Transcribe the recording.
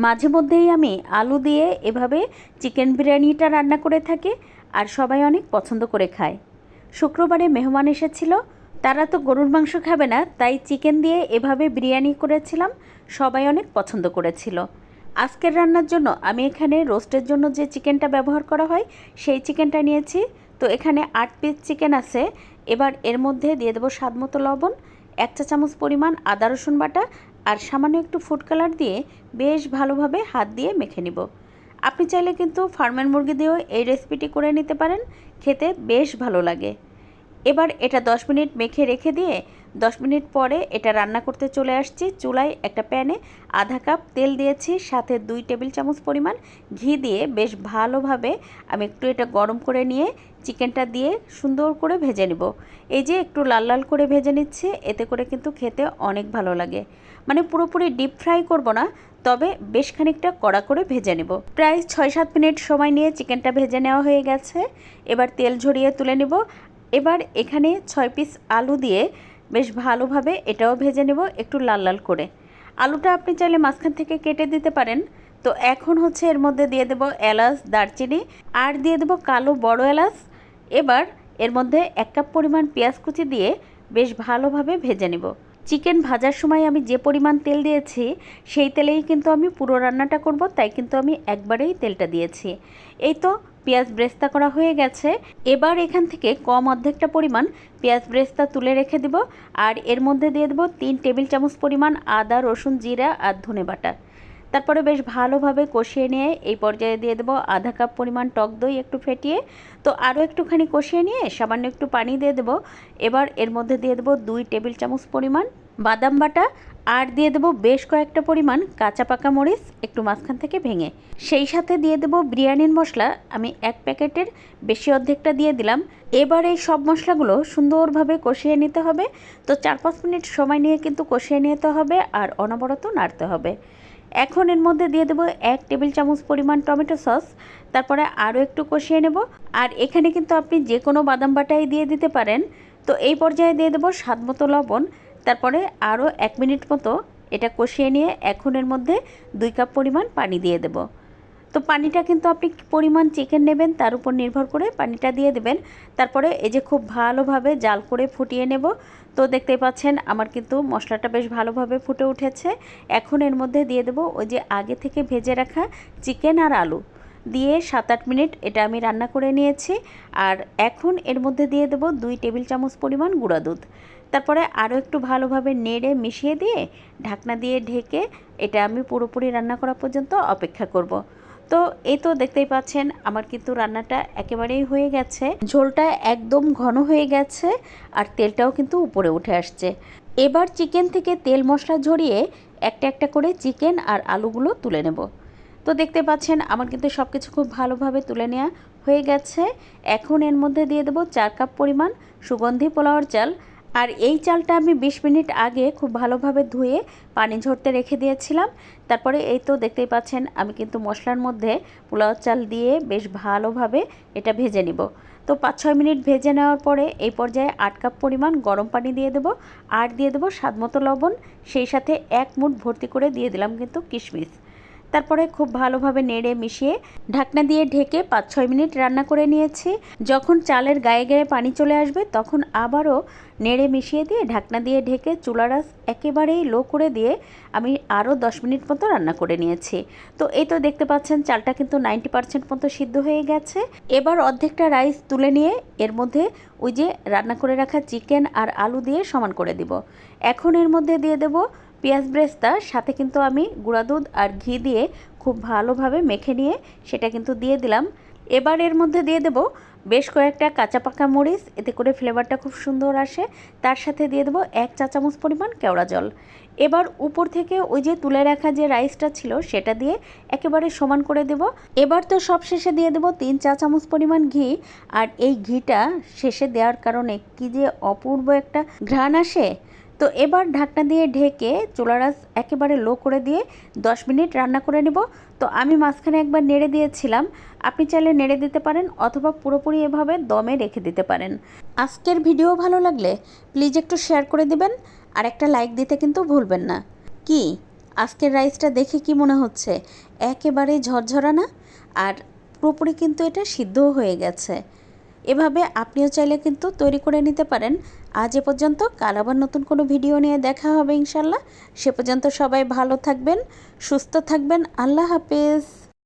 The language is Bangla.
মাঝে মধ্যেই আমি আলু দিয়ে এভাবে চিকেন বিরিয়ানিটা রান্না করে থাকি আর সবাই অনেক পছন্দ করে খায়। শুক্রবারে মেহমান এসেছিল, তারা তো গরুর মাংস খাবে না, তাই চিকেন দিয়ে এভাবে বিরিয়ানি করেছিলাম, সবাই অনেক পছন্দ করেছিল। আজকের রান্নার জন্য আমি এখানে রোস্টের জন্য যে চিকেনটা ব্যবহার করা হয় সেই চিকেনটা নিয়েছি। তো এখানে 8 পিস চিকেন আছে। এবার এর মধ্যে দিয়ে দেবো স্বাদ মতো লবণ, 1 চা চামচ পরিমাণ আদা রসুন বাটা আর সামান্য একটু ফুড কালার দিয়ে বেশ ভালোভাবে হাত দিয়ে মেখে নিব। আপনি চাইলে কিন্তু ফার্মের মুরগি দিয়েও এই রেসিপিটি করে নিতে পারেন, খেতে বেশ ভালো লাগে। এবার এটা 10 মিনিট মেখে রেখে দিয়ে 10 মিনিট পরে এটা রান্না করতে চলে আসছি। চুলায় একটা প্যানে আধা কাপ তেল দিয়েছি, সাথে 2 টেবিল চামচ পরিমাণ ঘি দিয়ে বেশ ভালোভাবে আমি একটু এটা গরম করে নিয়ে চিকেনটা দিয়ে সুন্দর করে ভেজে নেব। এই যে একটু লাল লাল করে ভেজে নিচ্ছি, এতে করে কিন্তু খেতে অনেক ভালো লাগে। মানে পুরোপুরি ডিপ ফ্রাই করব না, তবে বেশ খানিকটা কড়া করে ভেজে নেব। প্রায় 6-7 মিনিট সময় নিয়ে চিকেনটা ভেজে নেওয়া হয়ে গেছে। এবার তেল ঝরিয়ে তুলে নেব। এবার এখানে 6 পিস আলু দিয়ে বেশ ভালোভাবে এটাও ভেজে নেব একটু লাল লাল করে। আলুটা আপনি চাইলে মাঝখান থেকে কেটে দিতে পারেন। তো এখন হচ্ছে এর মধ্যে দিয়ে দেব এলাচ, দারচিনি আর দিয়ে দেব কালো বড় এলাচ। এবার এর মধ্যে 1 কাপ পরিমাণ পেঁয়াজ কুচি দিয়ে বেশ ভালোভাবে ভেজে নেব। চিকেন ভাজার সময় আমি যে পরিমাণ তেল দিয়েছি সেই তেলেই কিন্তু আমি পুরো রান্নাটা করব, তাই কিন্তু আমি একবারেই তেলটা দিয়েছি। এই তো পেঁয়াজ ব্রেস্তা করা হয়ে গেছে। এবার এখান থেকে কম অর্ধেকটা পরিমাণ পেঁয়াজ ব্রেস্তা তুলে রেখে দেব আর এর মধ্যে দিয়ে দেবো 3 টেবিল চামচ পরিমাণ আদা রসুন জিরা আর ধনে বাটা। তারপরে বেশ ভালোভাবে কষিয়ে নিয়ে এই পর্যায়ে দিয়ে দেবো আধা কাপ পরিমাণ টক দই একটু ফেটিয়ে। তো আরও একটুখানি কষিয়ে নিয়ে সামান্য একটু পানি দিয়ে দেবো। এবার এর মধ্যে দিয়ে দেবো 2 টেবিল চামচ পরিমাণ বাদাম বাটা আর দিয়ে দেবো বেশ কয়েকটা পরিমাণ কাঁচা পাকা মরিচ একটু মাঝখান থেকে ভেঙে। সেই সাথে দিয়ে দেবো বিরিয়ানির মশলা, আমি 1 প্যাকেটের বেশি অর্ধেকটা দিয়ে দিলাম। এবার এই সব মশলাগুলো সুন্দরভাবে কষিয়ে নিতে হবে। তো 4-5 মিনিট সময় নিয়ে কিন্তু কষিয়ে নিতে হবে আর অনবরত নাড়তে হবে। এখন এর মধ্যে দিয়ে দেবো 1 টেবিল চামচ পরিমাণ টমেটো সস। তারপরে আরও একটু কষিয়ে নেব। আর এখানে কিন্তু আপনি যে কোনো বাদাম বাটাই দিয়ে দিতে পারেন। তো এই পর্যায়ে দিয়ে দেবো স্বাদ মতো লবণ। তারপরে আরও 1 মিনিট মতো এটা কষিয়ে নিয়ে এখন এর মধ্যে 2 কাপ পরিমাণ পানি দিয়ে দেব। তো পানিটা কিন্তু আপনি পরিমাণ চিকেন নেবেন তার উপর নির্ভর করে পানিটা দিয়ে দেবেন। তারপরে এই যে খুব ভালোভাবে জাল করে ফুটিয়ে নেব। তো দেখতেই পাচ্ছেন আমার কিন্তু মশলাটা বেশ ভালোভাবে ফুটে উঠেছে। এখন এর মধ্যে দিয়ে দেব ওই যে আগে থেকে ভেজে রাখা চিকেন আর আলু দিয়ে 7-8 মিনিট এটা আমি রান্না করে নিয়েছি। আর এখন এর মধ্যে দিয়ে দেব 2 টেবিল চামচ পরিমাণ গুঁড়া দুধ। তারপরে আরও একটু ভালোভাবে নেড়ে মিশিয়ে দিয়ে ঢাকনা দিয়ে ঢেকে এটা আমি পুরোপুরি রান্না করা পর্যন্ত অপেক্ষা করব। তো এই তো দেখতেই পাচ্ছেন আমার কিন্তু রান্নাটা একেবারেই হয়ে গেছে। ঝোলটা একদম ঘন হয়ে গেছে আর তেলটাও কিন্তু উপরে উঠে আসছে। এবার চিকেন থেকে তেল মশলা ঝরিয়ে একটা একটা করে চিকেন আর আলুগুলো তুলে নেব। তো দেখতে পাচ্ছেন আমার কিন্তু সব কিছু খুব ভালোভাবে তুলে নেওয়া হয়ে গেছে। এখন এর মধ্যে দিয়ে দেবো 4 কাপ পরিমাণ সুগন্ধি পোলাওর চাল। আর এই চালটা আমি 20 মিনিট আগে খুব ভালোভাবে ধুয়ে পানি ঝরতে রেখে দিয়েছিলাম। তারপরে এই তো দেখতেই পাচ্ছেন আমি কিন্তু মশলার মধ্যে পোলাও চাল দিয়ে বেশ ভালোভাবে এটা ভেজে নিব। তো 5-6 মিনিট ভেজে নেওয়ার পরে এই পর্যায়ে 8 কাপ পরিমাণ গরম পানি দিয়ে দেবো আর দিয়ে দেবো স্বাদমতো লবণ। সেই সাথে 1 মুঠ ভর্তি করে দিয়ে দিলাম কিন্তু কিশমিশ। তারপরে খুব ভালোভাবে নেড়ে মিশিয়ে ঢাকনা দিয়ে ঢেকে 5-6 মিনিট রান্না করে নিয়েছি। যখন চালের গায়ে গায়ে পানি চলে আসবে তখন আবারও নেড়ে মিশিয়ে দিয়ে ঢাকনা দিয়ে ঢেকে চুলার আঁচ একেবারেই লো করে দিয়ে আমি আরও 10 মিনিট মতো রান্না করে নিয়েছি। তো এই তো দেখতে পাচ্ছেন চালটা কিন্তু 90% মতো সিদ্ধ হয়ে গেছে। এবার অর্ধেকটা রাইস তুলে নিয়ে এর মধ্যে ওই যে রান্না করে রাখা চিকেন আর আলু দিয়ে সমান করে দিব। এখন এর মধ্যে দিয়ে দেব পেঁয়াজ ব্রেস্তা, সাথে কিন্তু আমি গুঁড়া দুধ আর ঘি দিয়ে খুব ভালোভাবে মেখে নিয়ে সেটা কিন্তু দিয়ে দিলাম। এবার এর মধ্যে দিয়ে দেব বেশ কয়েকটা কাঁচা পাকা মরিচ, এতে করে ফ্লেভারটা খুব সুন্দর আসে। তার সাথে দিয়ে দেবো 1 চা চামচ পরিমাণ কেওড়া জল। এবার উপর থেকে ওই যে তুলে রাখা যে রাইসটা ছিল সেটা দিয়ে একেবারে সমান করে দেব। এবার তো সব শেষে দিয়ে দেবো 3 চা চামচ পরিমাণ ঘি। আর এই ঘিটা শেষে দেওয়ার কারণে কি যে অপূর্ব একটা ঘ্রাণ আসে। তো এবার ঢাকনা দিয়ে ঢেকে চুলার আঁচ একেবারে লো করে দিয়ে 10 মিনিট রান্না করে নেব। তো আমি মাঝখানে একবার নেড়ে দিয়েছিলাম, আপনি চাইলে নেড়ে দিতে পারেন অথবা পুরোপুরি এভাবে দমে রেখে দিতে পারেন। আজকের ভিডিও ভালো লাগলে প্লিজ একটু শেয়ার করে দিবেন আর একটা লাইক দিতে কিন্তু ভুলবেন না। কি আজকের রাইসটা দেখে কি মনে হচ্ছে? একেবারে ঝরঝরা না, আর পুরোপুরি কিন্তু এটা সিদ্ধও হয়ে গেছে। এভাবে আপনিও চাইলে কিন্তু তৈরি করে নিতে পারেন। আজ এ পর্যন্ত, কাল আবার নতুন কোনো ভিডিও নিয়ে দেখা হবে ইনশাল্লাহ। সে পর্যন্ত সবাই ভালো থাকবেন, সুস্থ থাকবেন। আল্লাহ হাফেজ।